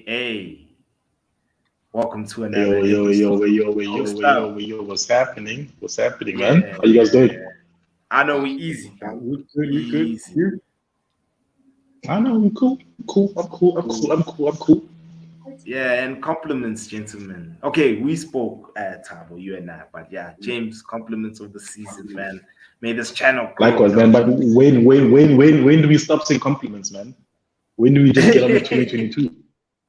Hey, welcome to another Yo, yo, episode. yo, yo, yo, What's yo, up? yo, what's happening? What's happening, man? Yeah, How you guys yeah, doing? yeah. I know we Ah, easy. we good, we good. Easy. You? I know, I'm cool. Cool. I'm cool. Yeah, and compliments, gentlemen. Okay, we spoke at Tabo, you and I, but yeah, James, compliments of the season, man. May this channel grow, Likewise, man. dog. But when do we stop saying compliments, man? When do we just get on with 2022?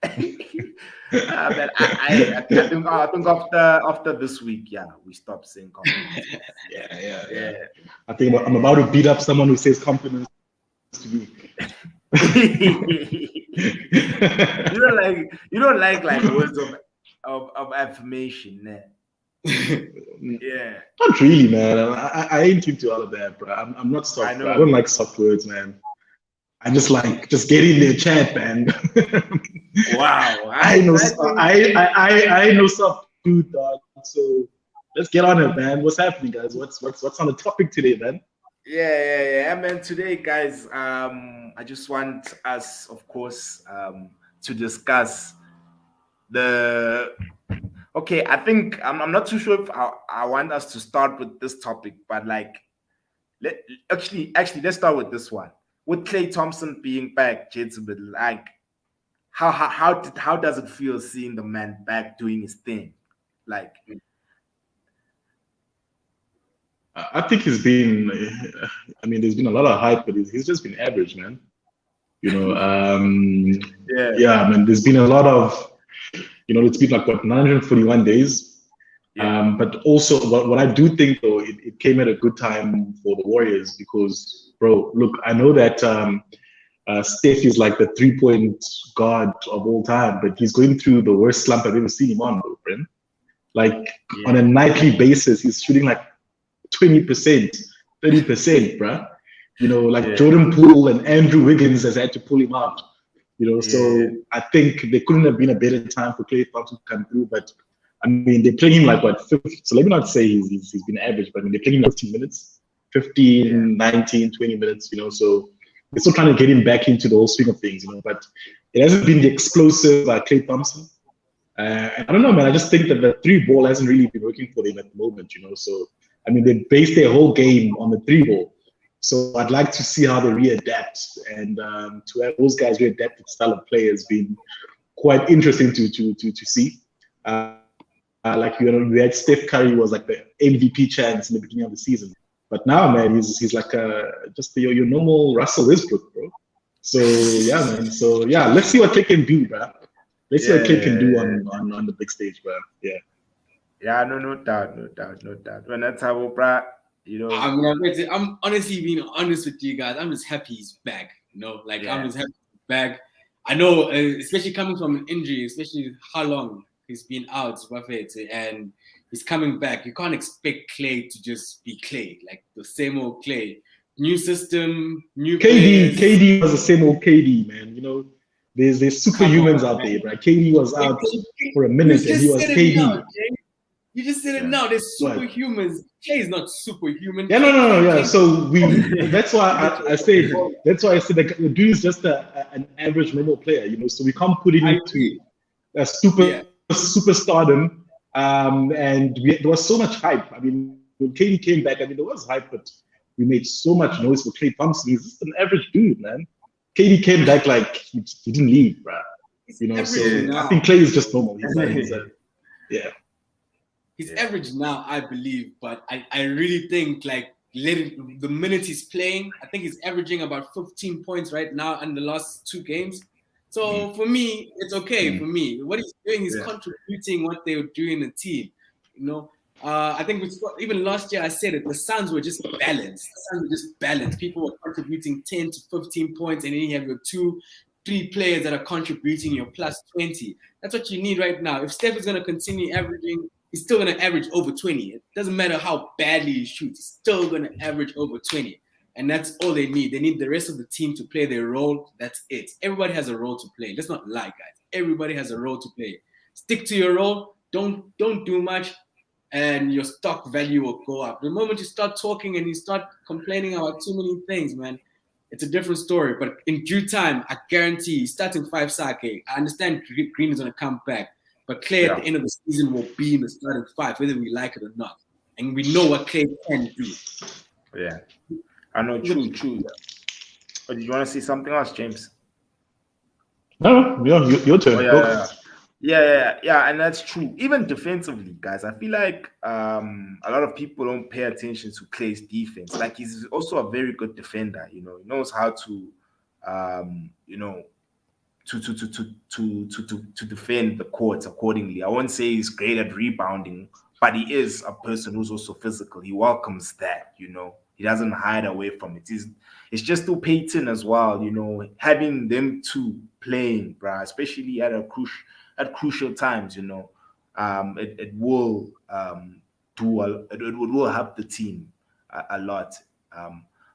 Man, I think after this week, yeah, we stop saying compliments. Yeah. Yeah, I think I'm yeah. about to beat up someone who says compliments to me. you don't like words of affirmation, nah. Yeah, Not really, man. I ain't into all of that, bro. I'm not I soft, bro. I don't know. like soft words, man. I just like just get in there, chat, man. Wow, I ain't no, I think I ain't no soft dude, dog. So let's get on it, man. What's happening, guys? What's on the topic today, man? yeah. Man, today, guys, I just want us, of course, to discuss the. Okay, I think I'm not too sure if I want us to start with this topic, but like, let actually, let's start with this one. With Klay Thompson being back, gentlemen, like, how does it feel seeing the man back doing his thing? Like, I think he's been. I mean, there's been a lot of hype, but he's just been average, man. You know, yeah, yeah. I mean, there's been a lot of. It's been like what 941 days. yeah, But also, what I do think though, it came at a good time for the Warriors because, bro, look, I know that Steph is like the 3-point god of all time, but he's going through the worst slump I've ever seen him on, bro, friend. Like on yeah, a nightly basis, he's shooting like 20%, 30%, bro. Like yeah, Jordan Poole and Andrew Wiggins has had to pull him out. yeah, So I think there couldn't have been a better time for Klay Thompson to come through. But I mean, they're playing him like what 50, so let me not say he's been average, but I mean they're playing him like 15 minutes, yeah, 15, 19, 20 minutes, so they're still trying to get him back into the whole swing of things, but it hasn't been the explosive Klay Thompson. And I don't know, man. I just think that the three ball hasn't really been working for them at the moment. So I mean, they base their whole game on the three ball. So I'd like to see how they readapt, and to have those guys readapt the style of play has been quite interesting to see. Like we had Steph Curry was like the MVP chance in the beginning of the season, but now, man, he's like just your normal Russell Westbrook, bro. So yeah, man. So yeah, let's see what Klay can do, bro. Let's see what Klay can do yeah. on the big stage, bro. Yeah. Yeah, no doubt, no doubt, no doubt. When that's how, bro, you know, I'm honestly being honest with you guys. I'm just happy he's back. Like I'm yeah, just happy he's back. I know, especially coming from an injury, especially how long he's been out, Buffett, and he's coming back. You can't expect Klay to just be Klay, like the same old Klay. New system, new KD, players. KD was the same old KD, man. There's Come superhumans on, out man. there, bro. KD was You out for a minute, and he just was said it now, KD. Jay. You just said it yeah. now. There's What? superhumans. Klay is not superhuman. Yeah, no. Yeah. Klay So that's why I said. is That's why I said the dude is just an average normal player. So we can't put him I into agree. a Yeah. superstardom. And there was so much hype. I mean, when KD came back, I mean, there was hype, but we made so much noise for Klay Thompson. He's just an average dude, man. KD came back like he didn't leave, bro. He's So average I now. think Klay is just normal. Yeah. He's Yeah. average now, I believe, but I really think like the minute he's playing, I think he's averaging about 15 points right now in the last 2 games. So for me, it's okay for me. What he's doing, he's Yeah. contributing what they were doing in the team. I think even last year I said it. The Suns were just balanced. The Suns were just balanced. People were contributing 10 to 15 points, and then you have your 2, 3 players that are contributing your plus 20. That's what you need right now. If Steph is going to continue averaging, he's still going to average over 20. It doesn't matter how badly he shoots. He's still going to average over 20. And that's all they need. They need the rest of the team to play their role. That's it. Everybody has a role to play. Let's not lie, guys. Everybody has a role to play. Stick to your role. Don't do much, and your stock value will go up. The moment you start talking and you start complaining about too many things, man, it's a different story. But in due time, I guarantee he's starting 5 Sake. I understand Green is going to come back, but Klay at the end of the season will be in the starting 5, whether we like it or not. And we know what Klay can do. Yeah, I know. True. But did you want to say something else, James? No, your turn. Oh, yeah, and that's true. Even defensively, guys, I feel like a lot of people don't pay attention to Klay's defense. Like, he's also a very good defender. You know, he knows how to, to defend the court accordingly. I won't say he's great at rebounding, but he is a person who's also physical. He welcomes that. You know, he doesn't hide away from it. It's just too Peyton as well. You know, having them two playing, bruh, especially at crucial times, you know, it will it will help the team a lot.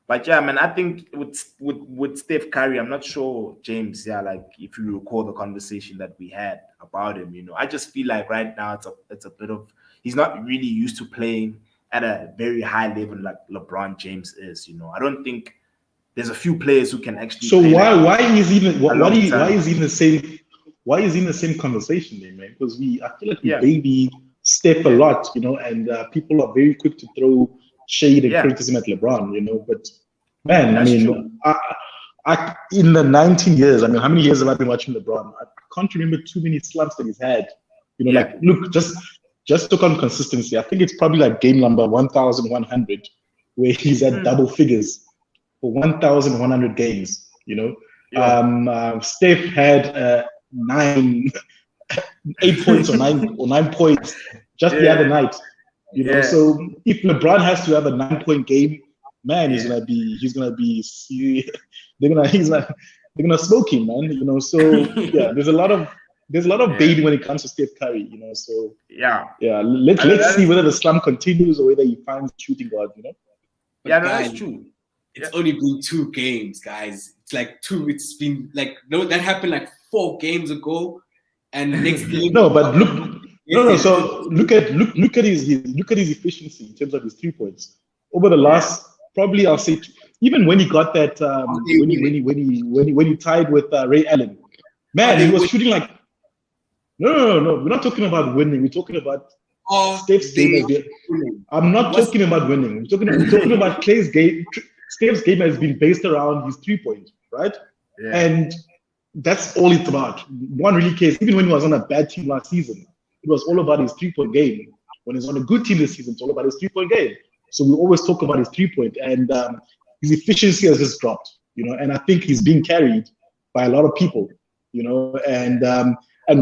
But yeah, man, I think with Steph Curry, I'm not sure, James. Yeah, like if you recall the conversation that we had about him, you know, I just feel like right now it's a bit of, he's not really used to playing at a very high level like LeBron James is. You know, I don't think there's a few players who can actually. So why is he in the same conversation then, man? Because I feel like we baby Steph a lot, you know, and people are very quick to throw shade and criticism at LeBron, you know. But man, that's I in the 19 years, I mean, how many years have I been watching LeBron? I can't remember too many slumps that he's had. You know, like look, just look on consistency. I think it's probably like game number 1,100 where he's at double figures for 1,100 games, you know. Steph had 8 points or 9 points just the other night, you know. So if LeBron has to have a 9-point game, man, they're gonna smoke him, man, you know. So there's a lot of baiting when it comes to Steph Curry, you know. So let's see whether the slump continues or whether he finds shooting guard, you know. But that's true. It's only been 2 games, guys. It's like 2. It's been like that happened like 4 games ago, and next game. No, but So look at his efficiency in terms of his 3 points over the last probably, I'll say, even when he got that when he tied with Ray Allen, man, he was shooting like no. We're not talking about winning. We're talking about Steph's game. I'm not talking about winning. We're talking about Klay's game. Steph's game has been based around his 3-point, right? Yeah. And that's all it's about. One really cares. Even when he was on a bad team last season, it was all about his 3-point game. When he's on a good team this season, it's all about his 3-point game. So we always talk about his 3-point, and his efficiency has just dropped, you know. And I think he's being carried by a lot of people, you know. And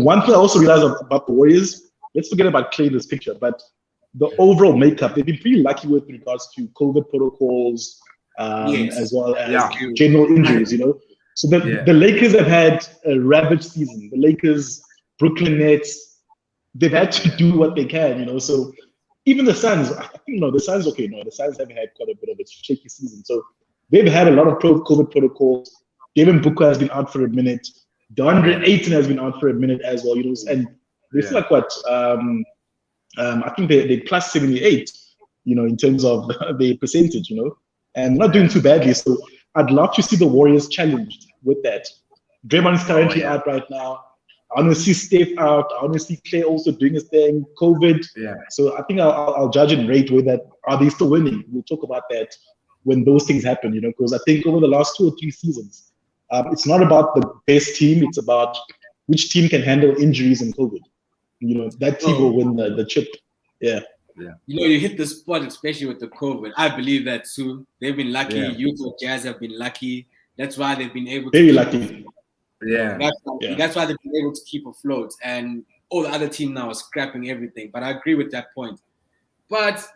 one thing I also realized about the Warriors, let's forget about Klay in this picture, but the overall makeup, they've been pretty lucky with regards to COVID protocols, as well as general injuries, you know. So the Lakers have had a ravaged season. The Lakers, Brooklyn Nets, they've had to do what they can, you know. So even the Suns, the Suns have had quite a bit of a shaky season. So they've had a lot of COVID protocols. Devin Booker has been out for a minute. DeAndre Ayton has been out for a minute as well, you know. And they feel like what? I think they're plus 78, you know, in terms of the percentage, you know. And not doing too badly. So I'd love to see the Warriors challenged with that. Draymond is currently out right now. I want to see Steph out. I want to see Klay also doing his thing. COVID. Yeah. So I think I'll judge and rate whether are they still winning. We'll talk about that when those things happen, you know, because I think over the last 2 or 3 seasons, it's not about the best team. It's about which team can handle injuries and COVID. You know, that team will win the chip. Yeah. Yeah. You know, you hit the spot, especially with the COVID. I believe that too. They've been lucky. Utah Jazz have been lucky. That's why they've been able to. Very lucky. Yeah. That's why they've been able to keep afloat. And all the other team now are scrapping everything. But I agree with that point. But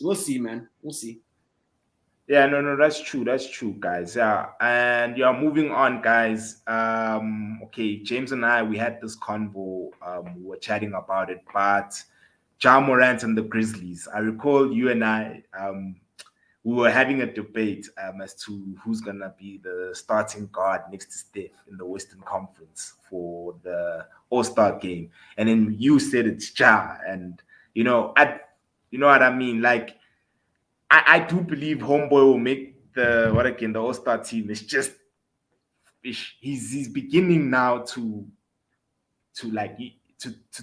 we'll see, man. We'll see. Yeah, no, that's true. That's true, guys. Yeah. And moving on, guys. Okay, James and I, we had this convo. We were chatting about it, but Ja Morant and the Grizzlies. I recall you and I, we were having a debate as to who's going to be the starting guard next to Steph in the Western Conference for the All-Star game. And then you said it's Ja. And, you know what I mean? Like, I do believe Homeboy will make the All-Star team is just he's beginning now to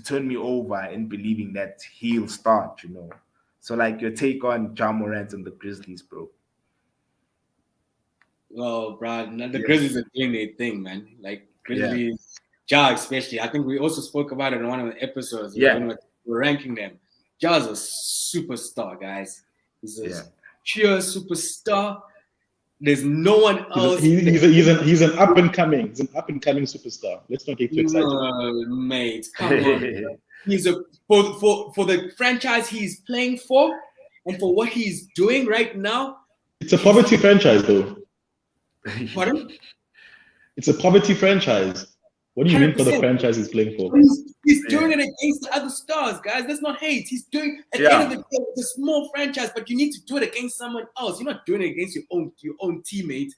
turn me over in believing that he'll start, So like your take on Ja Morant and the Grizzlies, bro. Well, bro, the Grizzlies are doing their thing, man. Like Grizzlies, Ja especially. I think we also spoke about it in one of the episodes. When we're ranking them. Ja's a superstar, guys. He's a pure superstar. There's no one else. He's an up and coming. He's an up and coming superstar. Let's not get too excited. Mate, come on. He's for the franchise he's playing for, and for what he's doing right now. It's a poverty franchise, though. Pardon? It's a poverty franchise. What do you mean for the franchise he's playing for? He's doing it against the other stars, guys. That's not hate. He's doing at the end of the day, it's a small franchise, but you need to do it against someone else. You're not doing it against your own teammate.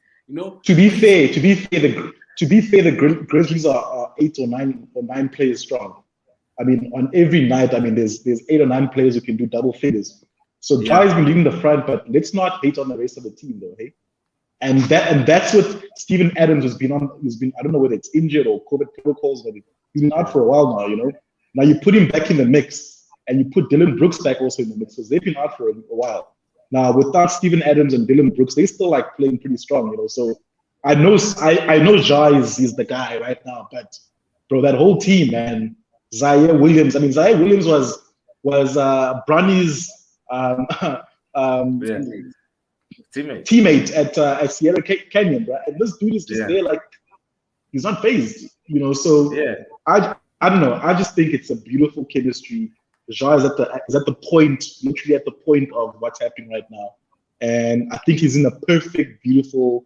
To be fair, the Grizzlies are 8 or 9 players strong. I mean, on every night, I mean, there's 8 or 9 players who can do double figures. So Jai's been leading the front, but let's not hate on the rest of the team, though, hey. And that's what Steven Adams has been on. He's been, I don't know whether it's injured or COVID protocols, but he's been out for a while now, Now you put him back in the mix, and you put Dylan Brooks back also in the mix, because they've been out for a while. Now, without Steven Adams and Dylan Brooks, they still like playing pretty strong, So I know Ja is the guy right now, but bro, that whole team, man. Zaire Williams. I mean, Zaire Williams was Bronny's teammate at Sierra Canyon, right? And this dude is just there, like he's not phased, So I don't know. I just think it's a beautiful chemistry. Ja is at the point, literally at the point of what's happening right now, and I think he's in a perfect, beautiful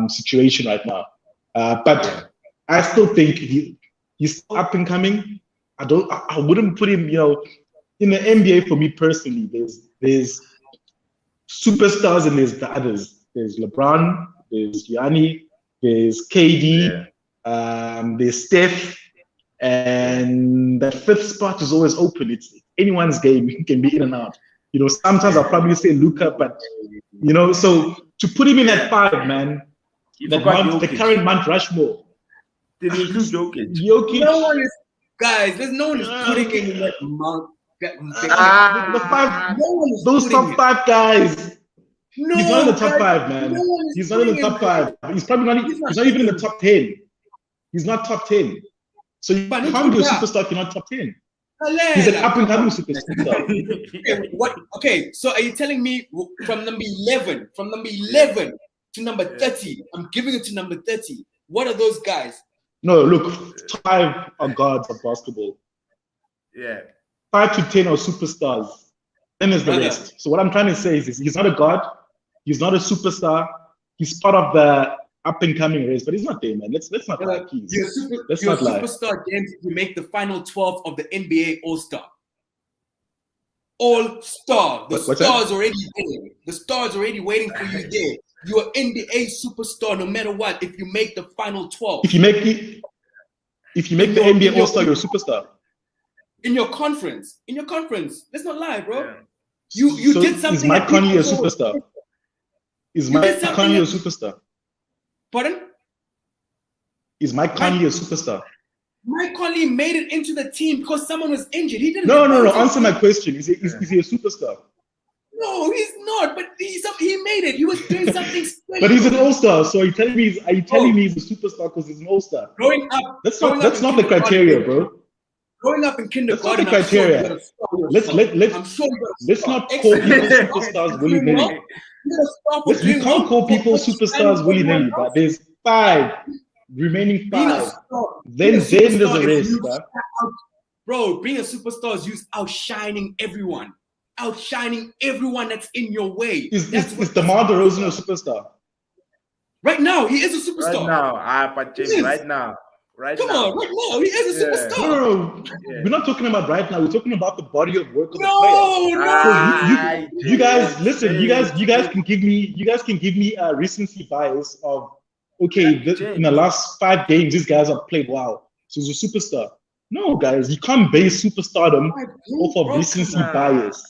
situation right now. But I still think he's still up and coming. I wouldn't put him, in the NBA. For me personally, there's superstars and there's the others. There's LeBron, there's Gianni, there's KD, there's Steph, and that 5th spot is always open. It's anyone's game. You can be in and out. Sometimes I'll probably say Luka, but so to put him in at 5, man, the current Mount Rushmore. Did you include Jokic? No one is, guys. There's no one is putting him in that Mount. The 5, those top 5 guys. No, he's not in the top 5, man. He's not in the top 5. He's probably not. He's not even in the top 10. He's not top 10. So you can't be a superstar if you're not top 10. He's an up and coming superstar. What? Okay, so are you telling me from number 11 to number 30? I'm giving it to number 30. What are those guys? No, look, 5 are gods of basketball. Yeah. 5 to 10 are superstars. Then there's the rest. So what I'm trying to say is he's not a god. He's not a superstar. He's part of the up and coming race, but he's not there, man. Let's not lie. You're a superstar, James, if you make the final 12 of the NBA All-Star. All-Star. The star's already there. The star's already waiting for you there. You're an NBA superstar no matter what if you make the final 12. If you make the NBA All-Star, you're a superstar. In your conference. Let's not lie, bro. Yeah. You did something. Is Mike Conley a superstar? Is Mike Conley a superstar? Pardon? Is Mike Conley a superstar? Mike Conley made it into the team because someone was injured. He didn't. No. Answer my question. Is he a superstar? No, he's not. But he made it. He was doing something special. But he's an all-star. So are you telling me he's a superstar because he's an all-star? Growing up. That's not the criteria, bro. Growing up in kindergarten, that's not the criteria. Let's not call people superstars willy-nilly. You can't call people superstars willy-nilly, but there's 5 remaining 5. Then there's a race, bro. Being a superstar is used outshining everyone that's in your way. Is DeMar DeRozan a superstar? Right now, he is a superstar. Right now, Come on, right now, he is a superstar. No. We're not talking about right now. We're talking about the body of work of the player. You guys, listen. You guys can give me a recency bias of in the last 5 games, these guys have played well, so he's a superstar. No, guys, you can't base superstardom off of recency bias.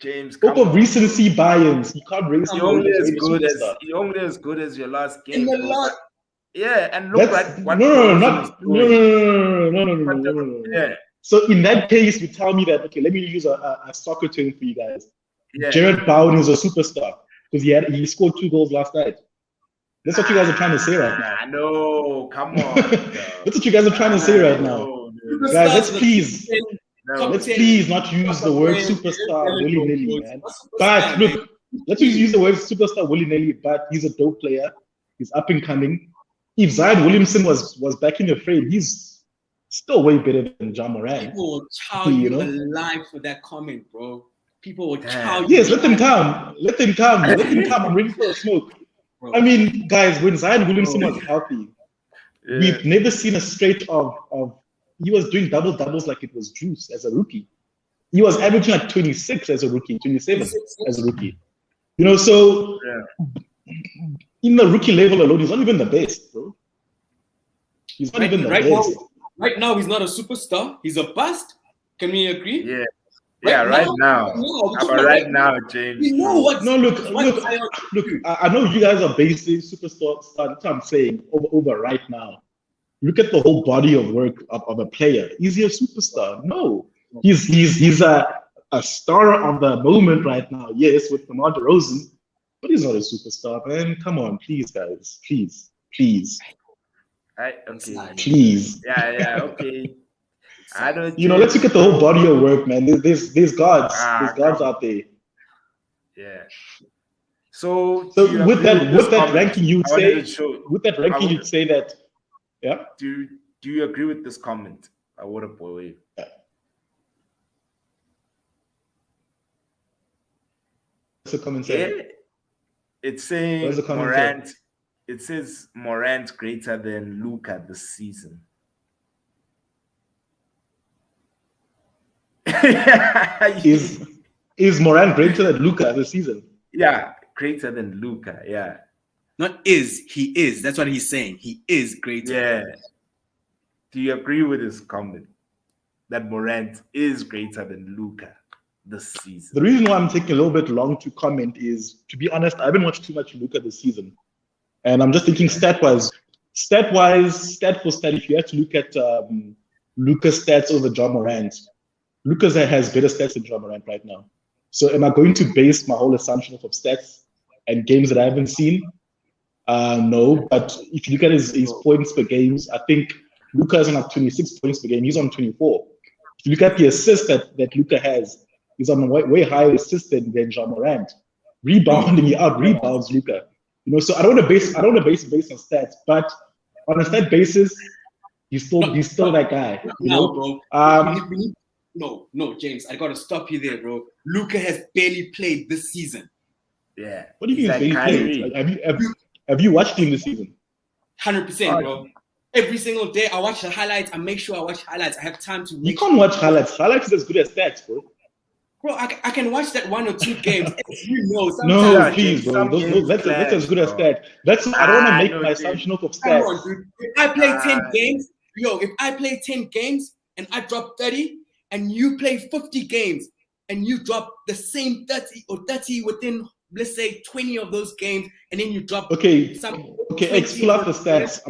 James, Talk come of on. recency buy-ins. You can't raise You're only as any good as superstar. you're only as good as your last game. In the bro. last, Yeah, and look That's at what no, DeRozan is no, doing. no. Yeah, So in that case, you tell me that, okay, let me use a soccer term for you guys. yeah. Jared Bowen is a superstar because he scored 2 goals last night. That's what you guys are trying to say right now. No, come on. That's what you guys are trying to say right now. No, Guys, let's please no. not use the word superstar willy-nilly, man. But look, let's use the word superstar willy-nilly, but he's a dope player. He's up and coming. If Zion Williamson was back in the frame, he's still way better than Ja Morant. People will chow you alive for that comment, bro. People will chow you. Yes, let them come. Let them come. I'm ready for a smoke. Bro. I mean, guys, when Zion Williamson was healthy, we've never seen a stretch of he was doing double-doubles like it was juice as a rookie. He was averaging like 26 as a rookie, 27 as a rookie. You know, so in the rookie level alone, he's not even the best, bro. He's not even the best. Right now, he's not a superstar. He's a bust. Can we agree? Yeah. Right now. But right now, James. We know what. No, look. I know you guys are basing superstar. That's what I'm saying over right now. Look at the whole body of work of a player. Is he a superstar? No. He's a star of the moment right now. Yes, with DeMar DeRozan, but he's not a superstar, man. Come on, please, guys. Please. Okay. Please. Yeah. Okay. I don't. Let's look at the whole body of work, man. There's gods. There's gods out there. Yeah. So with that ranking, you'd say that. Yeah. Do you agree with this comment? I would have boy. What's the comment saying? It's saying Morant. It says Morant greater than Luka this season. Is Morant greater than Luka this season? Yeah, greater than Luka. Yeah. Not is, he is. That's what he's saying. He is greater. Yeah. Do you agree with his comment that Morant is greater than Luka this season? The reason why I'm taking a little bit long to comment is, to be honest, I haven't watched too much Luka this season. And I'm just thinking stat for stat, if you have to look at Luka's stats over Ja Morant, Luka has better stats than Ja Morant right now. So am I going to base my whole assumption off of stats and games that I haven't seen? No, but if you look at his points per games, I think Luka is on like 26 points per game. He's on 24. If you look at the assists that Luka has, he's on a way higher assist than Ja Morant. Rebounding, he out rebounds Luka. So I don't want to base it based on stats, but on a stat basis, he's still that guy. Bro. No, James, I gotta stop you there, bro. Luka has barely played this season. Yeah. What do you mean he's barely played? Have you watched him this season? 100%, bro. Every single day, I watch the highlights. I make sure I watch highlights. I have time to. You can't watch highlights. Highlights is as good as stats, bro. Bro, I can watch that 1 or 2 games. No, please, bro. That's as good as stats. I don't want to make my assumption off of stats. Come on, dude. If I play 10 games, if I play 10 games and I drop 30, and you play 50 games and you drop the same 30 or 30 within, let's say, 20 of those games, and then you drop X, pull out the stats.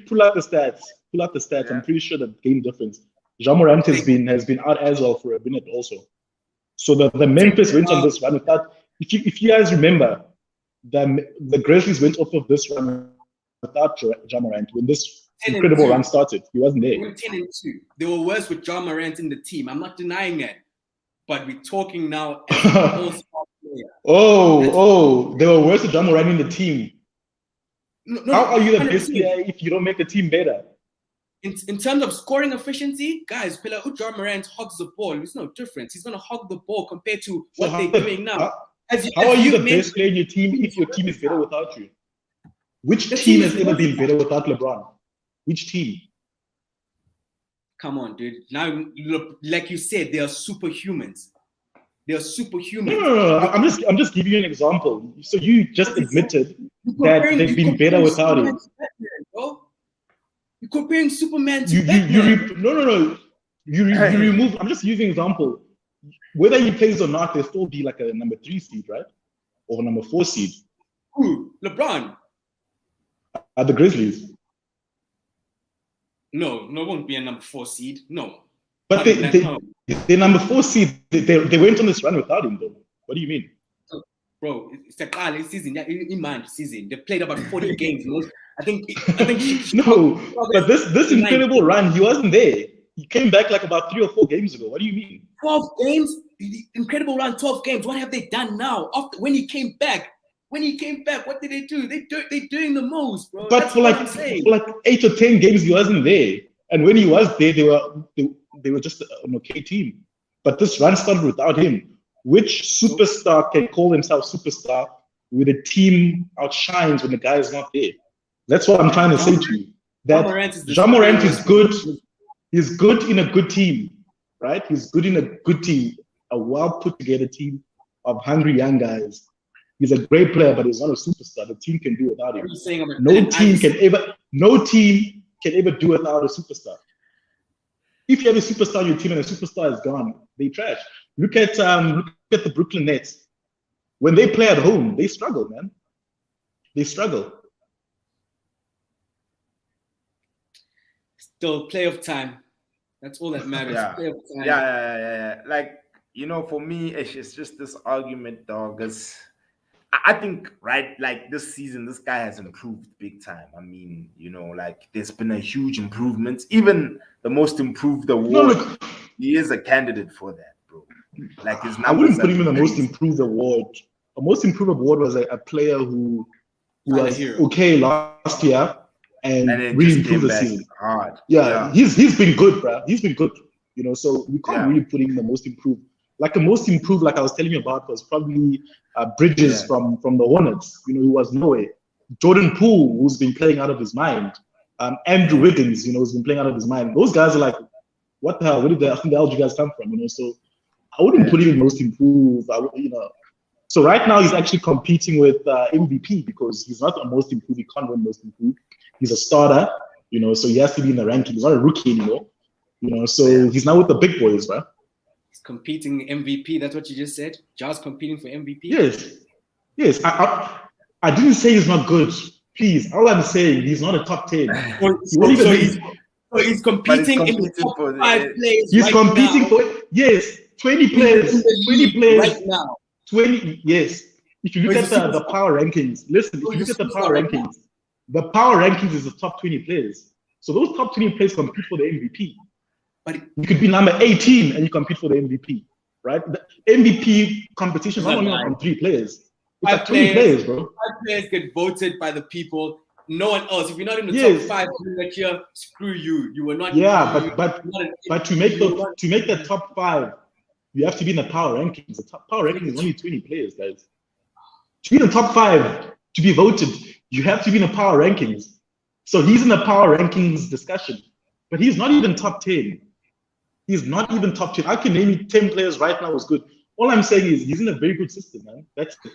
Pull out the stats. Yeah. I'm pretty sure the game difference. Ja Morant has been out as well for a minute also. So the Memphis went on this run without. If you guys remember, the Grizzlies went off of this run without Ja Morant when this incredible run started. He wasn't there. They were 10-2. They were worse with Ja Morant in the team. I'm not denying that, but we're talking now as an all-star player. They were worse with Ja Morant in the team. No, how are you the best player if you don't make the team better? In terms of scoring efficiency, guys, Ja Morant hogs the ball. There's no difference. He's going to hog the ball compared to what they're doing now. How are you the best player in your team if your team is better without you? Which team has ever been better without LeBron? Which team? Come on, dude. Now, like you said, they are superhumans. They are superhumans. No. I'm just giving you an example. So you just admitted that they've been better without him. You're comparing Superman to Batman. No. You remove. I'm just using an example. whether he plays or not, they'll still be like a number 3 seed, right? Or a number 4 seed. Who? LeBron? The Grizzlies. No, won't be a number 4 seed. No. But they're number 4 seed. They went on this run without him, though. What do you mean? Bro, it's a early season. In mind, season. They played about 40 games. I think. No, but this incredible run, he wasn't there. He came back like about 3 or 4 games ago. What do you mean? 12 games? Incredible run, 12 games. What have they done now? When he came back, what did they do? They're doing the most, bro. But for like 8 or 10 games, he wasn't there. And when he was there, they were just an okay team. But this run started without him. Which superstar can call himself superstar with a team outshines when the guy is not there? That's what I'm trying to say to you. That Ja Morant is good. He's good in a good team, right? He's good in a good team, a well put together team of hungry young guys. He's a great player, but he's not a superstar. The team can do without him. No team can ever do without a superstar. If you have a superstar on your team and a superstar is gone, they trash. Look at the Brooklyn Nets. When they play at home, they struggle, man. They struggle. Still, playoff time. That's all that matters. Playoff time. Yeah. Like, for me, it's just this argument, dog. Because I think, right, like this season, this guy has improved big time. I mean, like there's been a huge improvement. Even the most improved award, he is a candidate for that, bro. Like his numbers. I wouldn't put him in the most improved award. A most improved award was a player who was okay last year and really improved the season. Hard. Yeah, he's been good, bro. He's been good. So we can't really put him in the most improved. Like the most improved, like I was telling you about, was probably Bridges from the Hornets, who was nowhere. Jordan Poole, who's been playing out of his mind. Andrew Wiggins, who's been playing out of his mind. Those guys are like, what the hell? Where the hell did you guys come from? So I wouldn't put him in most improved. So right now he's actually competing with MVP because he's not a most improved. He can't win most improved. He's a starter, so he has to be in the ranking. He's not a rookie anymore, So he's now with the big boys, right? He's competing MVP. That's what you just said. Ja's competing for MVP. Yes. I didn't say he's not good. Please, all I'm saying, he's not a top 10. He's competing in the top 5 players. He's competing for 20 players. 20 players right now. 20. Yes. If you look at the power rankings, listen. If you look at the power rankings, the power rankings is the top 20 players. So those top 20 players compete for the MVP. But you could be number 18 and you compete for the MVP, right? The MVP competition is not only on 3 players. It's like 20 players, bro. 5 players get voted by the people. No one else. If you're not in the top 5 next year, screw you. You were not. Yeah, but to make the top 5, you have to be in the power rankings. The power rankings is only 20 players, guys. To be in the top 5, to be voted, you have to be in the power rankings. So he's in the power rankings discussion, but he's not even top 10. He's not even top 10. I can name you 10 players right now who's good. All I'm saying is he's in a very good system, man. That's it.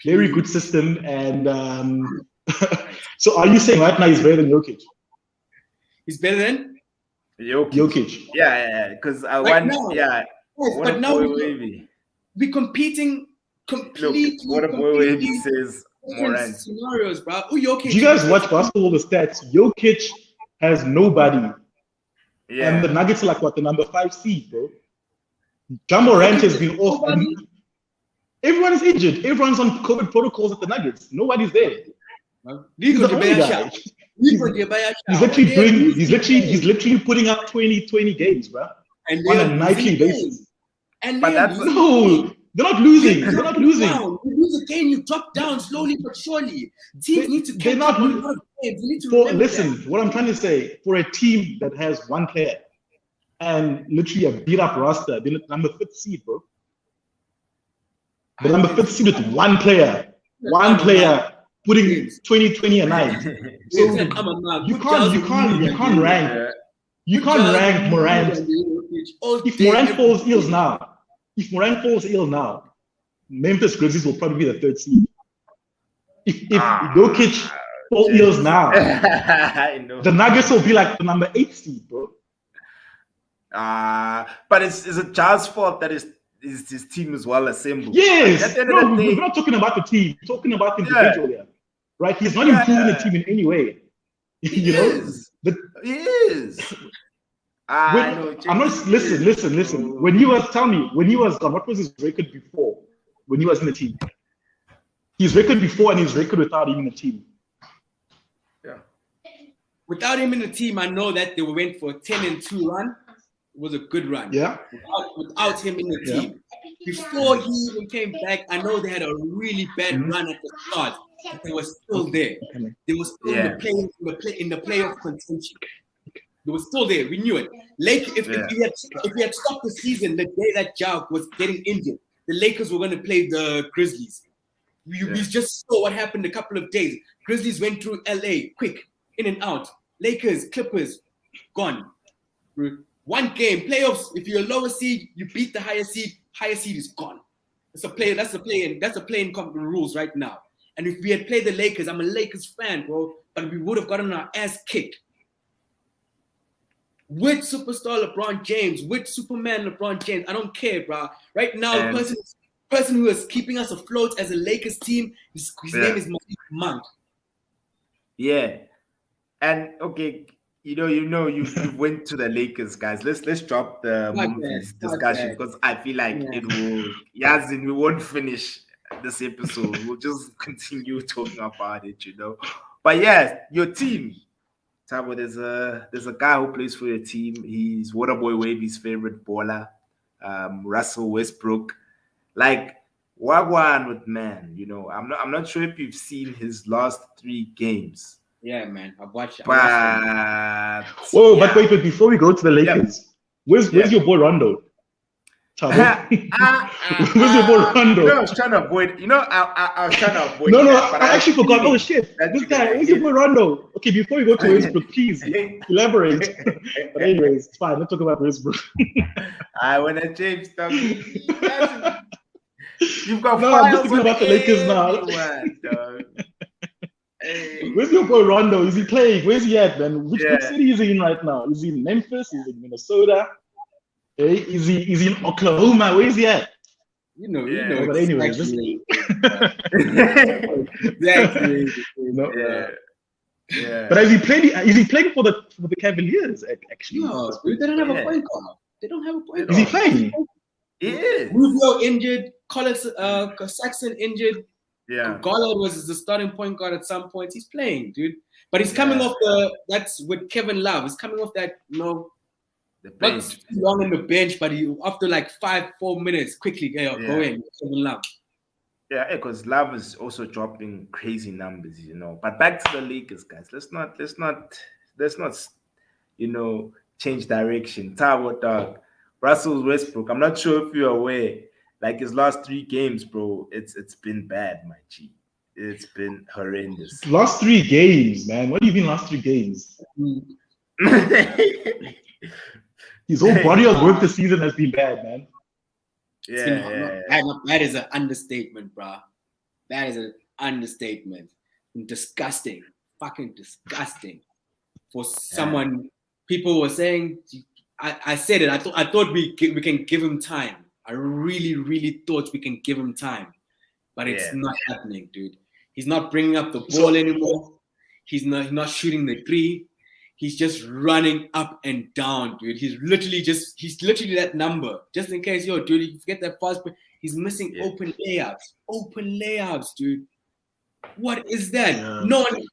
Very good system. And so are you saying right now he's better than Jokic? He's better than Jokic. Yeah. Because but now we're competing completely. Look, what a boy Wavy says Morant. Scenarios, bro. Jokic. Do you guys watch basketball? The stats. Jokic has nobody. Yeah. And the Nuggets are like what, the number 5 seed, bro. Ja Morant has been off. Everyone is injured. Everyone's on COVID protocols at the Nuggets. Nobody's there. He's the only guy. He's literally putting up 20 games, bro. And on a nightly basis. And but that's they're not losing. They're not losing. You lose a game, you drop down slowly but surely. Teams need to they're not listen, what I'm trying to say, for a team that has 1 player and literally a beat up roster, they're number 5th seed, bro. The number 5th seed with 1 player. 1 player putting 20 and 9. So you can't rank. You can't rank Morant. If Morant falls ill now, Memphis Grizzlies will probably be the 3rd seed. If Jokic falls ill now, the Nuggets will be like the number 8 seed, bro. But is it Ja's fault that his his team is well assembled. Yes. At the end No, of the day, we're not talking about the team. We're talking about the individual here. Right? He's not improving the team in any way. He is. But he is. I'm not. Listen. When he was gone, what was his record before? When he was in the team, his record before and his record without him in the team. Yeah. Without him in the team, I know that they went for a 10-2 run. It was a good run. Yeah. Without him in the team, before he even came back, I know they had a really bad run at the start. But they were still there. They were still in the playoff contention. They were still there. We knew it. If we had stopped the season the day that Ja was getting injured, the Lakers were going to play the Grizzlies. We just saw what happened a couple of days. Grizzlies went through LA quick, in and out. Lakers, Clippers, gone. One game, playoffs. If you're a lower seed, you beat the higher seed. Higher seed is gone. That's the play-in rules right now. And if we had played the Lakers, I'm a Lakers fan, bro, but we would have gotten our ass kicked. With superstar LeBron James, with Superman LeBron James, I don't care, bro. Right now, the person who is keeping us afloat as a Lakers team, his name is Malik Monk. Yeah, and okay, you went to the Lakers, guys. Let's drop the movies discussion because I feel like it will. Yazin, we won't finish this episode. We'll just continue talking about it, But yes, your team. Tabo, there's a guy who plays for your team. He's Waterboy Wavy's favorite baller, Russell Westbrook. Like, wagwan with man, I'm not sure if you've seen his last 3 games. Yeah, man, I've watched. But wait, before we go to the Lakers, where's your boy Rondo? Where's your boy Rondo? I was trying to avoid. I was trying to avoid. No, I actually forgot. Oh shit! This guy, where's your boy Rondo? Okay, before we go to Westbrook, please elaborate. But anyways, it's fine. Let's talk about Westbrook. When a James talking, you've got. No, I'm just thinking about the Lakers now. Where's your boy Rondo? Is he playing? Where's he at, man? Which city is he in right now? Is he in Memphis? Is he in Minnesota? Hey, is he in Oklahoma? Where is he at? You know. But anyways, exactly. But is he playing for the Cavaliers? Actually, no, dude, they don't have a point guard. They don't have a point guard. Is he playing? He is. Rubio injured. Collins, Saxon injured. Yeah. Gollard was the starting point guard at some point. He's playing, dude. But he's coming off that's with Kevin Love. He's coming off that, the bench. Not long on the bench, but he after like 4 minutes, quickly go in, Kevin Love. Yeah, because Love is also dropping crazy numbers, But back to the Lakers, guys. Let's not change direction. Tabo dog. Russell Westbrook. I'm not sure if you're aware. Like his last 3 games, bro, it's been bad, my G. It's been horrendous. Last 3 games, man. What do you mean last 3 games? His whole body of work this season has been bad, man. That is an understatement, bro. That is an understatement. Disgusting. Fucking disgusting. For someone, people were saying, I said it. I thought we can give him time. I really, really thought we can give him time. But it's not happening, dude. He's not bringing up the ball anymore. He's not shooting the 3. He's just running up and down, dude. He's literally that number. Just in case, dude, you forget that fast, but he's missing open layups. Open layups, dude. What is that? Yeah. No one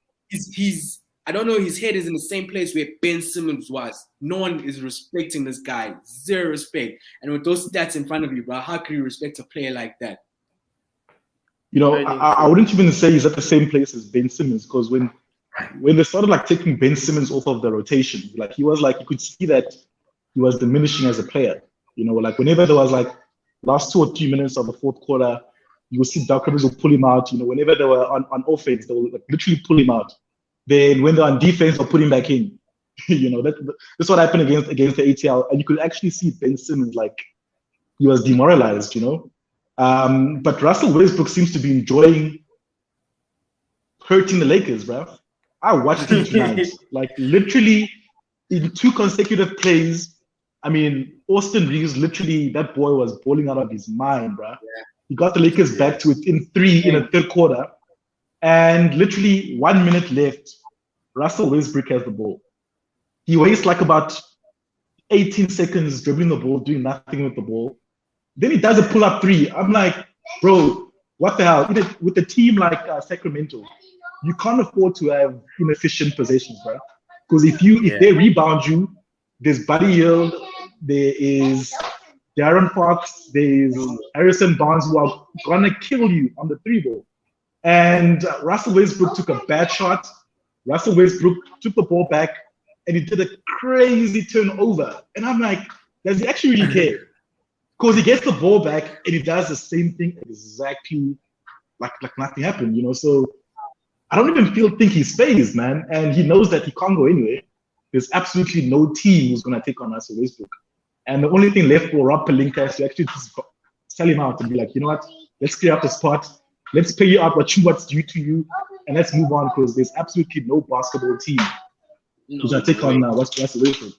I don't know, his head is in the same place where Ben Simmons was. No one is respecting this guy. 0 respect. And with those stats in front of you, bro, how can you respect a player like that? I wouldn't even say he's at the same place as Ben Simmons, because when they started like taking Ben Simmons off of the rotation, like he was like, you could see that he was diminishing as a player. Like whenever there was like last 2 or 3 minutes of the fourth quarter, you would see Doc Rivers will pull him out. Whenever they were on offense, they will like literally pull him out. Then when they're on defense, they'll put him back in. That's what happened against the ATL, and you could actually see Ben Simmons like he was demoralized. But Russell Westbrook seems to be enjoying hurting the Lakers, bro. I watched him tonight. Like literally in 2 consecutive plays, I mean, Austin Reeves, literally, that boy was balling out of his mind, bro. Yeah. He got the Lakers back to it in 3 in the third quarter. And literally 1 minute left, Russell Westbrook has the ball. He wastes like about 18 seconds dribbling the ball, doing nothing with the ball. Then he does a pull-up 3. I'm like, bro, what the hell? With a team like Sacramento, you can't afford to have inefficient possessions, bro. Because if they rebound you, there's Buddy Hill, there is Darren Fox, there's Harrison Barnes who are gonna kill you on the 3 ball. And Russell Westbrook took a bad shot. Russell Westbrook took the ball back and he did a crazy turnover. And I'm like, does he actually really care? Because he gets the ball back and he does the same thing exactly like nothing happened, you know? So I don't even think he's phased, man. And he knows that he can't go anywhere. There's absolutely no team who's going to take on Russell Westbrook. And the only thing left for Rob Pelinka is to actually just sell him out and be like, you know what? Let's clear up the spot. Let's pay you out what's due to you. And let's move on because there's absolutely no basketball team who's going to take on Russell Westbrook.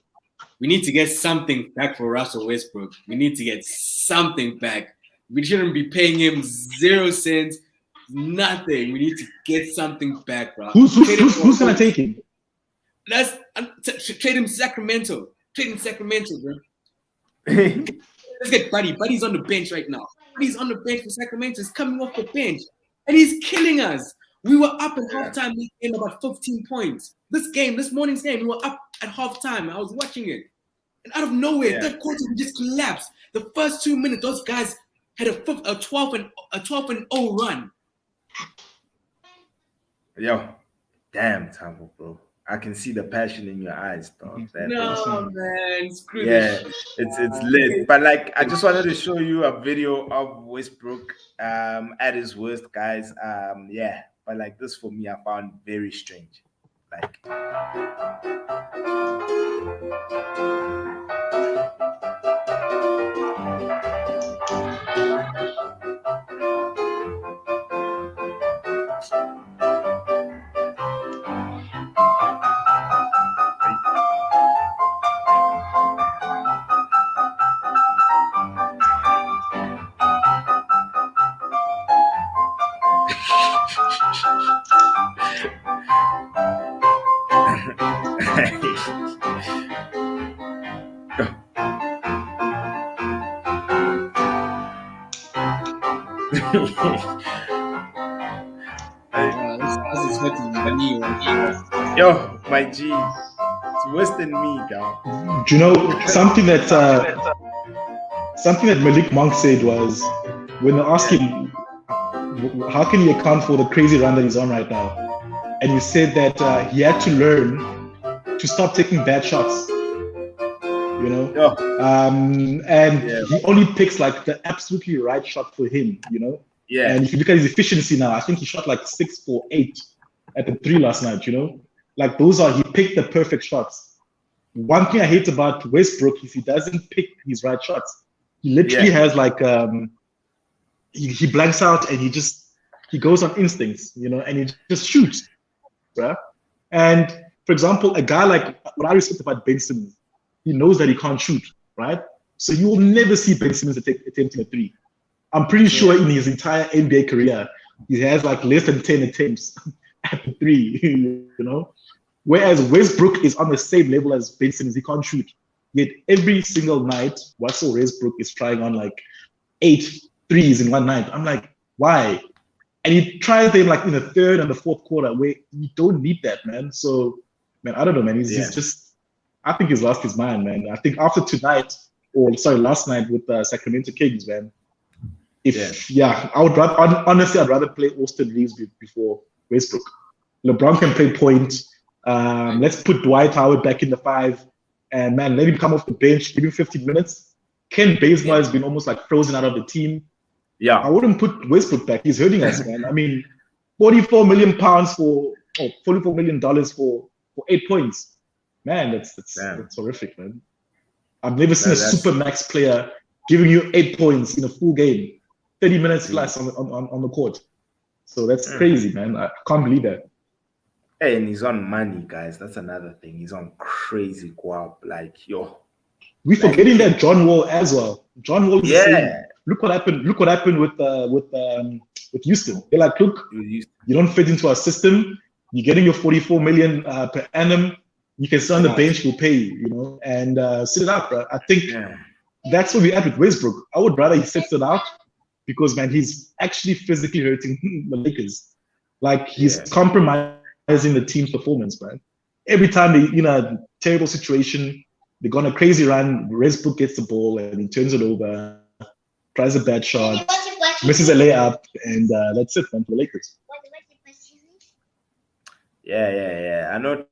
We need to get something back for Russell Westbrook. We need to get something back. We shouldn't be paying him 0 cents, nothing. We need to get something back, bro. Who's going to take him? Trade him Sacramento. Trade him Sacramento, bro. Let's get Buddy. Buddy's on the bench right now. Buddy's on the bench for Sacramento. He's coming off the bench. And he's killing us. We were up at halftime. We came about 15 points. This morning's game, we were up at halftime. I was watching it. And out of nowhere, third quarter, we just collapsed. The first 2 minutes, those guys had a 12 and 0 run. Yo, damn, Tambo, bro. I can see the passion in your eyes, dog. Man, screw yeah, this. It's lit. But like, I just wanted to show you a video of Westbrook at his worst, guys. Yeah, but like this for me, I found very strange. Like. Yo, my G, it's worse than me, dog. Do you know something that Malik Monk said was when they asked him how can he account for the crazy run that he's on right now, and he said that he had to learn to stop taking bad shots. You know, he only picks like the absolutely right shot for him. You know, And if you look at his efficiency now, I think he shot like 6 for 8 at the 3 last night. You know, like he picked the perfect shots. One thing I hate about Westbrook is he doesn't pick his right shots. He literally has like he blanks out and he goes on instincts, you know, and he just shoots, right? And for example, a guy like what I respect about Ben Simmons, he knows that he can't shoot, right? So you will never see Ben Simmons attempting a 3. I'm pretty sure in his entire NBA career, he has like less than 10 attempts at the 3, you know? Whereas Westbrook is on the same level as Ben Simmons, he can't shoot. Yet every single night, Russell Westbrook is trying on like 8 threes in one night. I'm like, why? And he tries them like in the 3rd and the 4th quarter where you don't need that, man. So, man, I don't know, man. He's just, I think he's lost his mind, man. I think after last night with Sacramento Kings, man. I would rather, honestly, I'd rather play Austin Reeves before Westbrook. LeBron can play point. Let's put Dwight Howard back in the 5. And, man, let him come off the bench, give him 15 minutes. Ken Bazemore has been almost like frozen out of the team. Yeah. I wouldn't put Westbrook back. He's hurting us, man. I mean, £44 million $44 million for 8 points. Man, that's horrific, man. I've never seen a super max player giving you 8 points in a full game, 30 minutes plus on the court. So that's crazy, man. I can't believe that. Hey, and he's on money, guys. That's another thing. He's on crazy guap. Like, yo. We're forgetting that John Wall as well. John Wall is the same. Yeah. Look what happened with Houston. They're like, look, you don't fit into our system. You're getting your 44 million per annum. You can sit on the bench, we'll pay you, you know, and sit it out, bro. I think that's where we're at with Westbrook. I would rather he sits it out because, man, he's actually physically hurting the Lakers. Like, he's compromising the team's performance, man. Every time they, a terrible situation, they go on a crazy run, Westbrook gets the ball and he turns it over, tries a bad shot, misses a layup, and that's it, man, for the Lakers. Yeah. I know.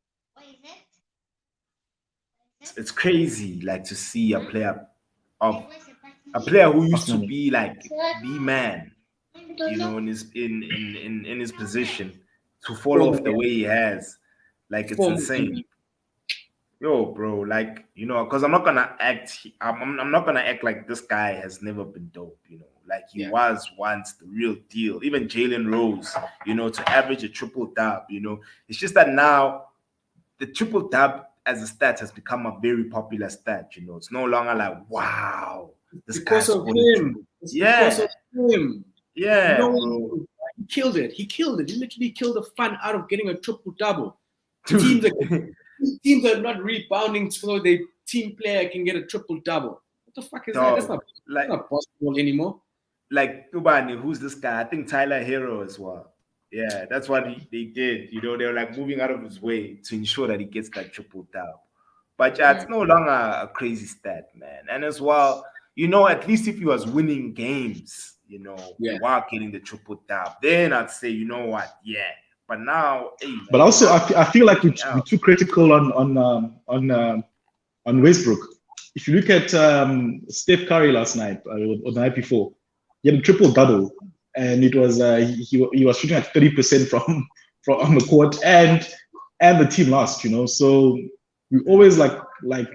It's crazy, like, to see a player who used to be like the man, in his position, to fall off the way he has. Like, it's insane. Yo, bro, like, because I'm not gonna act like this guy has never been dope, like he was once the real deal. Even Jalen Rose, to average a triple dub, it's just that now the triple dub as a stat has become a very popular stat. It's no longer like, wow, this guy's because of him. Because of him. Yeah, bro. He killed it. He literally killed the fun out of getting a triple double. Teams are not rebounding so their team player can get a triple double. What the fuck is that? That's not possible anymore. Like, Tubani, who's this guy? I think Tyler Hero as well. Yeah, that's what they did. They were like moving out of his way to ensure that he gets that triple double. But it's no longer a crazy stat, man. And as well, at least if he was winning games, while getting the triple double, then I'd say, you know what, But now, but also, I feel like we're too critical on Westbrook. If you look at Steph Curry last night or the night before, he had a triple double, and it was he was shooting at 30% from on the court, and the team lost. So we always like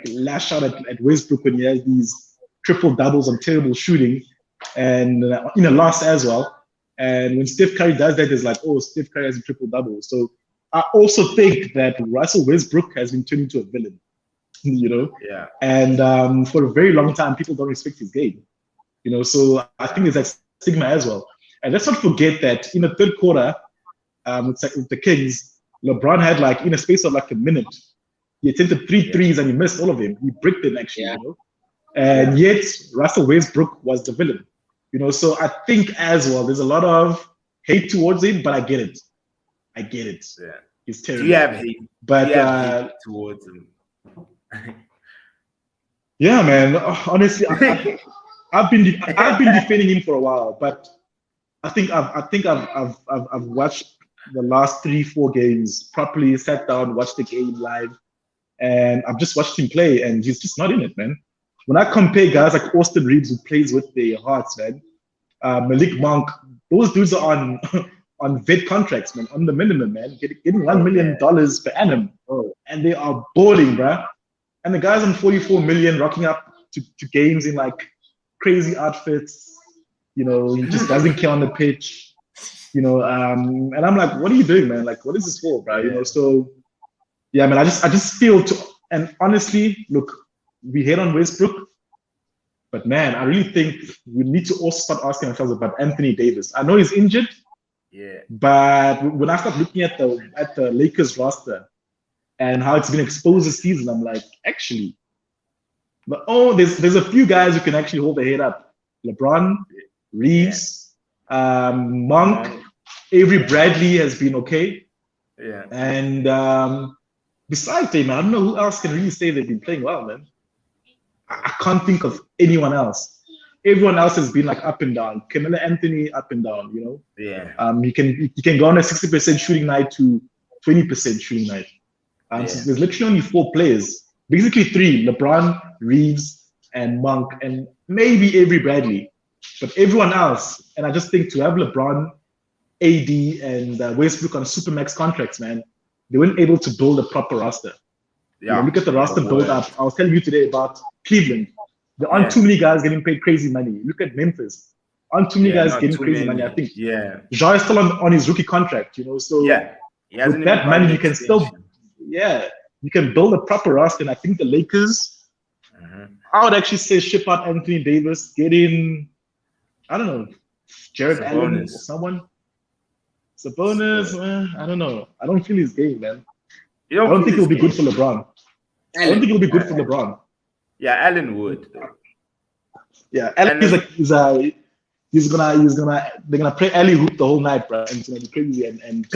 lash out at Westbrook when he has these triple doubles on terrible shooting, and lost as well. And when Steph Curry does that, it's like, oh, Steph Curry has a triple double. So I also think that Russell Westbrook has been turned into a villain, Yeah. And for a very long time, people don't respect his game, So I think there's that stigma as well. And let's not forget that in the third quarter, with the Kings, LeBron had like in a space of like a minute, he attempted 3 threes and he missed all of them. He bricked them actually, And yet Russell Westbrook was the villain. So I think as well, there's a lot of hate towards him, but I get it. Yeah. He's terrible. Do you have hate? But hate towards him? Yeah, man. Honestly, I've been defending him for a while, but I think I've watched the last 3-4 games properly, sat down, watched the game live, and I've just watched him play, and he's just not in it, man. When I compare guys like Austin Reeves who plays with their hearts, man, Malik Monk, those dudes are on vet contracts, man, on the minimum, man, getting $1 million per annum, and they are balling, bruh. And the guys on 44 million rocking up to games in like crazy outfits, he just doesn't care on the pitch, and I'm like, what are you doing, man? Like, what is this for, bro? So yeah, man, I just feel and honestly, look, we hate on Westbrook, but man, I really think we need to also start asking ourselves about Anthony Davis. I know he's injured, but when I start looking at the Lakers roster and how it's been exposed this season, I'm like, actually, there's a few guys who can actually hold their head up. LeBron, Reeves, Monk, Avery Bradley has been okay. Yeah. And besides them, I don't know who else can really say they've been playing well, man. I can't think of anyone else. Everyone else has been like up and down. Carmelo Anthony up and down, Yeah. He can go on a 60% shooting night to 20% shooting night. So there's literally only 4 players, basically 3: LeBron, Reeves, and Monk, and maybe Avery Bradley. But everyone else, and I just think to have LeBron, AD, and Westbrook on supermax contracts, man, they weren't able to build a proper roster. Yeah. Look at the roster build up. I was telling you today about Cleveland. There aren't too many guys getting paid crazy money. Look at Memphis. Aren't too many guys getting crazy money. I think Ja is still on his rookie contract, So with that money, you can still, you can build a proper roster. And I think the Lakers I would actually say ship out Anthony Davis, get in, I don't know, Jared Allen or someone. Sabonis, I don't know. I don't feel his game, man. I don't think it'll be good for LeBron. I don't think it'll be good for LeBron. Yeah, Allen would. Yeah, Allen is like they're gonna play alley hoop the whole night, bro. And it's gonna be crazy. And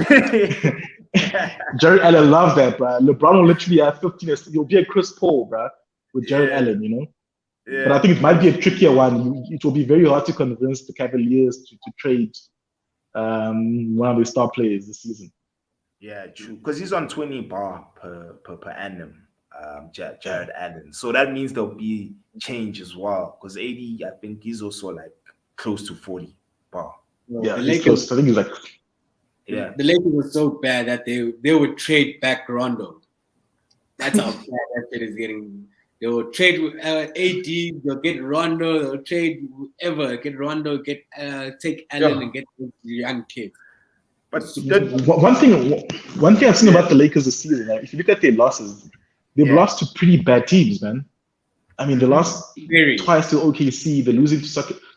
Jared Allen loves that, bro. LeBron will literally have 15. He'll be a Chris Paul, bro, with Jared Allen, you know. Yeah. But I think it might be a trickier one. It will be very hard to convince the Cavaliers to trade one of their star players this season. Yeah, true. Because he's on 20 bar per annum, Jared Allen. So that means there'll be change as well. Because AD, I think he's also like close to 40 bar. Yeah, he's close. I think he's like. Yeah. The Lakers were so bad that they would trade back Rondo. That's how bad that shit is getting. They will trade with AD. They'll get Rondo. They'll trade whoever. Get Rondo. Get take Allen and get the young kids. But one thing I've seen about the Lakers this season, like, if you look at their losses, they've lost to pretty bad teams, man. I mean, they lost twice to OKC. They're losing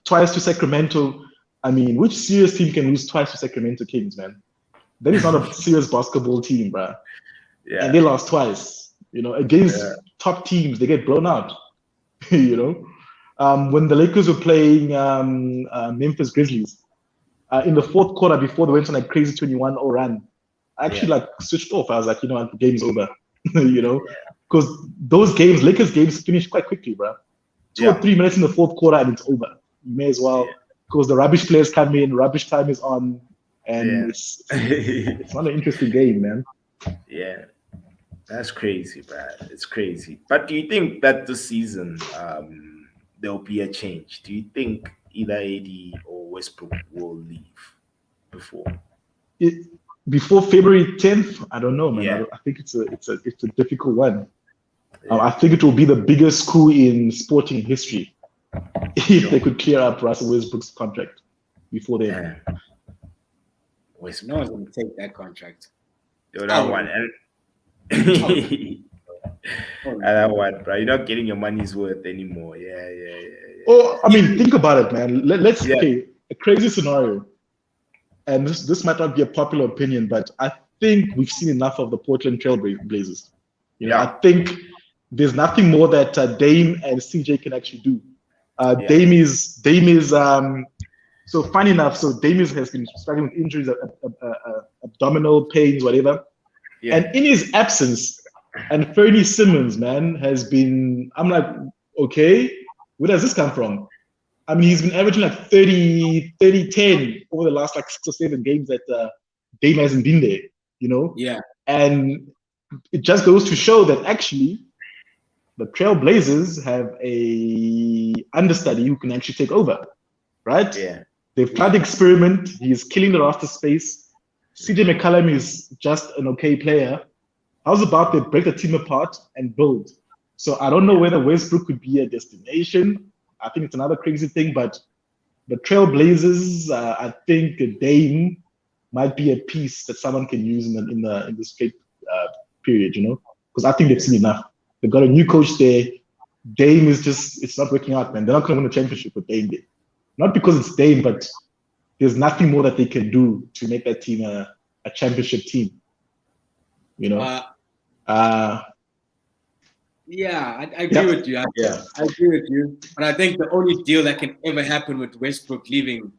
twice to Sacramento. I mean, which serious team can lose twice to Sacramento Kings, man? That is not a serious basketball team, bro. Yeah. And they lost twice. You know, against top teams, they get blown out. You know, when the Lakers were playing Memphis Grizzlies in the fourth quarter before they went on a crazy 21-0 run, I actually like switched off. I was like, you know what, the game's over. You know, because those games, Lakers games, finished quite quickly, bro. 2 or 3 minutes in the fourth quarter and it's over. You may as well, because the rubbish players come in, rubbish time is on, and it's not an interesting game, man. Yeah. That's crazy, bro. It's crazy. But do you think that this season there'll be a change? Do you think either AD or Westbrook will leave before February 10th? I don't know, man. Yeah. I think it's a difficult one. Yeah. I think it will be the biggest coup in sporting history if they could clear up Russell Westbrook's contract before then. No one's going to take that contract. That one. That one, bro. You're not getting your money's worth anymore. Yeah. Oh, I mean, think about it, man. Let's okay, a crazy scenario, and this might not be a popular opinion, but I think we've seen enough of the Portland Trail Blazers. You know, I think there's nothing more that Dame and CJ can actually do. Dame is so funny enough. So Dame has been struggling with injuries, abdominal pains, whatever. Yeah. And in his absence, and Fernie Simmons, man, has been, I'm like, okay, where does this come from? I mean, he's been averaging like 30-10 over the last like 6 or 7 games that Dame hasn't been there, you know? Yeah. And it just goes to show that actually the Trail Blazers have a understudy who can actually take over, right? Yeah. They've tried the experiment. He's killing the roster space. CJ McCollum is just an okay player. How's about they break the team apart and build? So I don't know whether Westbrook could be a destination. I think it's another crazy thing, but the Trail Blazers, I think Dame might be a piece that someone can use in the straight period, you know, because I think they've seen enough. They've got a new coach there. Dame is it's not working out, man. They're not going to win a championship with Dame there. Not because it's Dame, but there's nothing more that they can do to make that team a championship team. You know? I agree with you. I agree with you. But I think the only deal that can ever happen with Westbrook leaving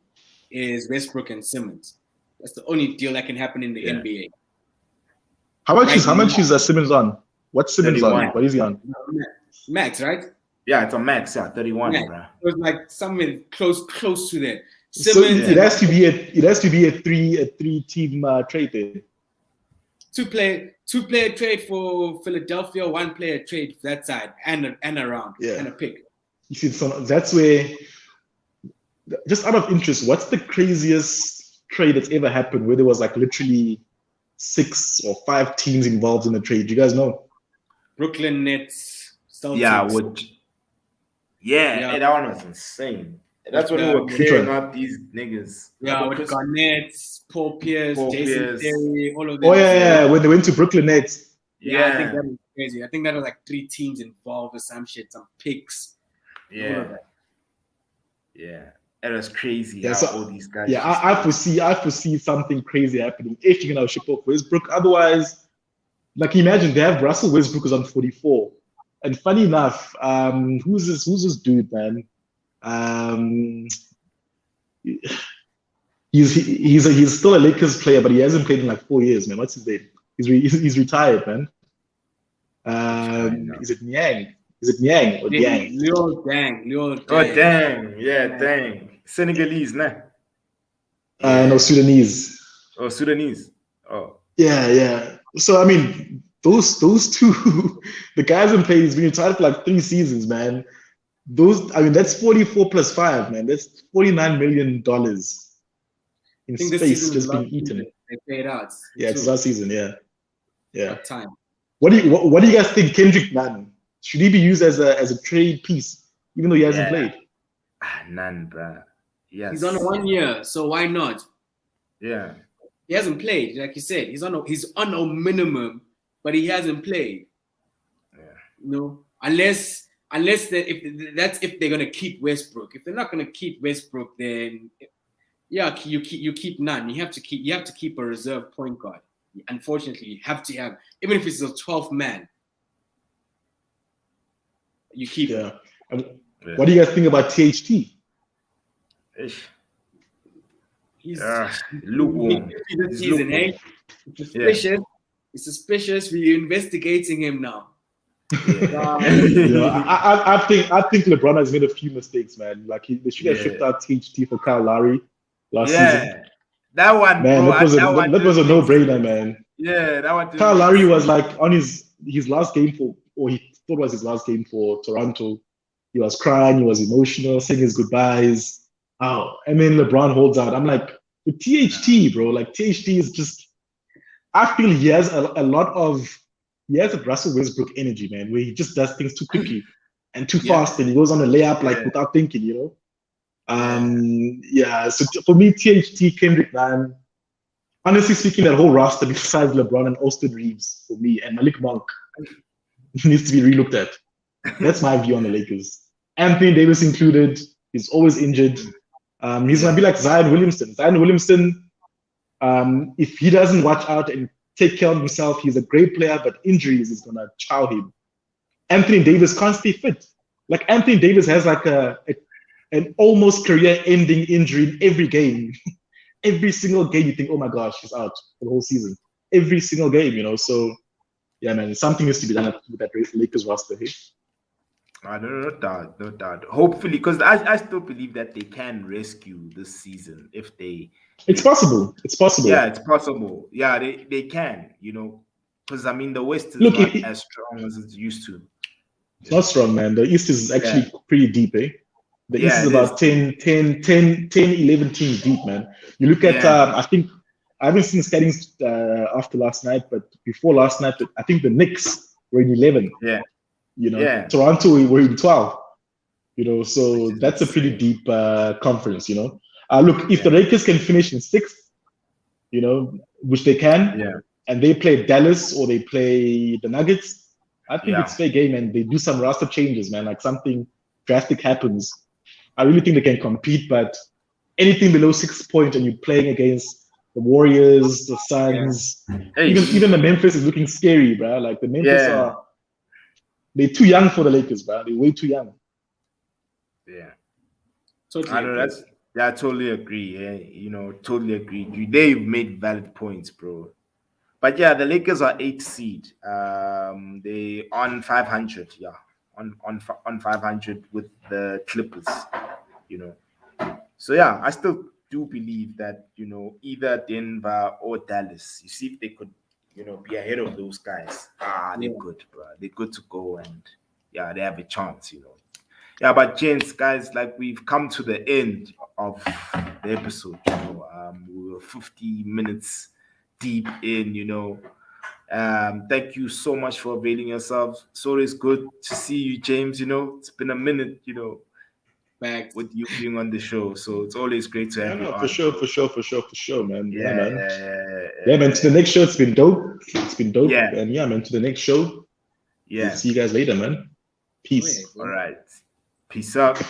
is Westbrook and Simmons. That's the only deal that can happen in the NBA. How much is Simmons on? What's Simmons 31. On? What is he on? Max, right? Yeah, it's a max. Yeah, 31. Yeah. Bro. It was like something close to that. Simmons. So it has to be a three team trade there. Two player trade for Philadelphia, 1 player trade for that side, and a round and a pick. You see, so that's where, just out of interest, what's the craziest trade that's ever happened where there was like literally 6 or 5 teams involved in the trade? Do you guys know? Brooklyn Nets, Celtics. Yeah, that one was insane. That's when we were clearing up these niggas. Yeah, with Garnett, Paul Pierce, Jason Terry, all of them. Oh, yeah, when they went to Brooklyn Nets. Yeah, I think crazy. I think that was like 3 teams involved or some shit, some picks. All of Yeah. that. Yeah. It was crazy Yeah, how so, all these guys. yeah, I foresee something crazy happening if you're gonna ship off Westbrook. Otherwise, like imagine they have Russell Westbrook is on 44. And funny enough, who's this dude, man? He's still a Lakers player, but he hasn't played in like 4 years, man. What's his name? He's retired, man. Is it Niang? Is it Niang or Diang? Leo Dang. Oh dang, yeah, dang. Senegalese, nah. No, Sudanese. Oh, Sudanese. Oh. Yeah. So I mean, those two, the guys in play, he's been retired for like 3 seasons, man. That's 44 plus 5, man. That's $49 million in space just being eaten. They paid out. Yeah, it's last season. Yeah. What time? What do you guys think, Kendrick Nunn? Should he be used as a trade piece, even though he hasn't played? None, bro. Yes. He's on 1 year, so why not? Yeah. He hasn't played, like you said. He's on a minimum, but he hasn't played. Yeah. You know, unless if they're gonna keep Westbrook. If they're not gonna keep Westbrook, then yeah, you keep Nunn. You have to keep a reserve point guard. Unfortunately, you have to have, even if it's a 12th man. You keep him. What do you guys think about THT? He's lukewarm. this season, hey? It's suspicious. Yeah. It's suspicious. We're investigating him now. I think LeBron has made a few mistakes, man. Like they should have shipped out THT for Kyle Lowry last season. That one, man, bro, that was a no-brainer, man. Yeah, that one. Kyle Lowry was like on his last game or he thought it was his last game for Toronto. He was crying, he was emotional, saying his goodbyes. Oh, and then LeBron holds out. I'm like, with THT, bro, like THT is just, I feel he has a lot of, he has a Russell Westbrook energy, man, where he just does things too quickly and too fast, and he goes on a layup without thinking, you know. So for me, THT, Kendrick Nunn, honestly speaking, that whole roster besides LeBron and Austin Reeves for me and Malik Monk needs to be relooked at. That's my view on the Lakers. Anthony Davis included. He's always injured. He's gonna be like Zion Williamson. Zion Williamson, if he doesn't watch out and take care of himself, he's a great player, but injuries is gonna chow him. Anthony Davis can't stay fit. Like Anthony Davis has like an almost career-ending injury in every game. Every single game, you think, oh my gosh, he's out for the whole season. Every single game, you know. So, yeah, man, something needs to be done with that Lakers roster. Hey? No doubt. Hopefully, because I still believe that they can rescue this season if they. It's possible. Yeah, it's possible. Yeah, they can. You know, because I mean the West is not as strong as it's used to. It's not strong, man. The East is actually pretty deep, eh? The East is about 10, 11 teams deep, man. You look at, I think, I haven't seen standings after last night, but before last night, I think the Knicks were in 11. Yeah. You know, Toronto were in 12. You know, so that's a pretty deep conference, you know. Look, if the Lakers can finish in 6th, you know, which they can, and they play Dallas or they play the Nuggets, I think it's fair game, and they do some roster changes, man. Like something drastic happens. I really think they can compete, but anything below 6 points and you're playing against the Warriors, the Suns, even the Memphis is looking scary, bro. Like the Memphis they're too young for the Lakers, bro. They're way too young. Yeah. Totally. I totally agree. Yeah, you know, totally agree. They've made valid points, bro. But yeah, the Lakers are 8th seed. They on 500. Yeah. On 500 with the Clippers, you know. So yeah, I still do believe that, you know, either Denver or Dallas, you see if they could, you know, be ahead of those guys. They're good, bro. They're good to go, and yeah, they have a chance, you know. Yeah, but gents, guys, like we've come to the end of the episode, you know. We were 50 minutes deep in, you know. Thank you so much for availing yourselves. It's always good to see you, James. You know, it's been a minute, you know, back with you being on the show. So it's always great to have you on. For sure, man. Yeah, man. To the next show, it's been dope. Yeah, man, to the next show. Yeah. We'll see you guys later, man. Peace. Oh, yeah, All right. Peace out.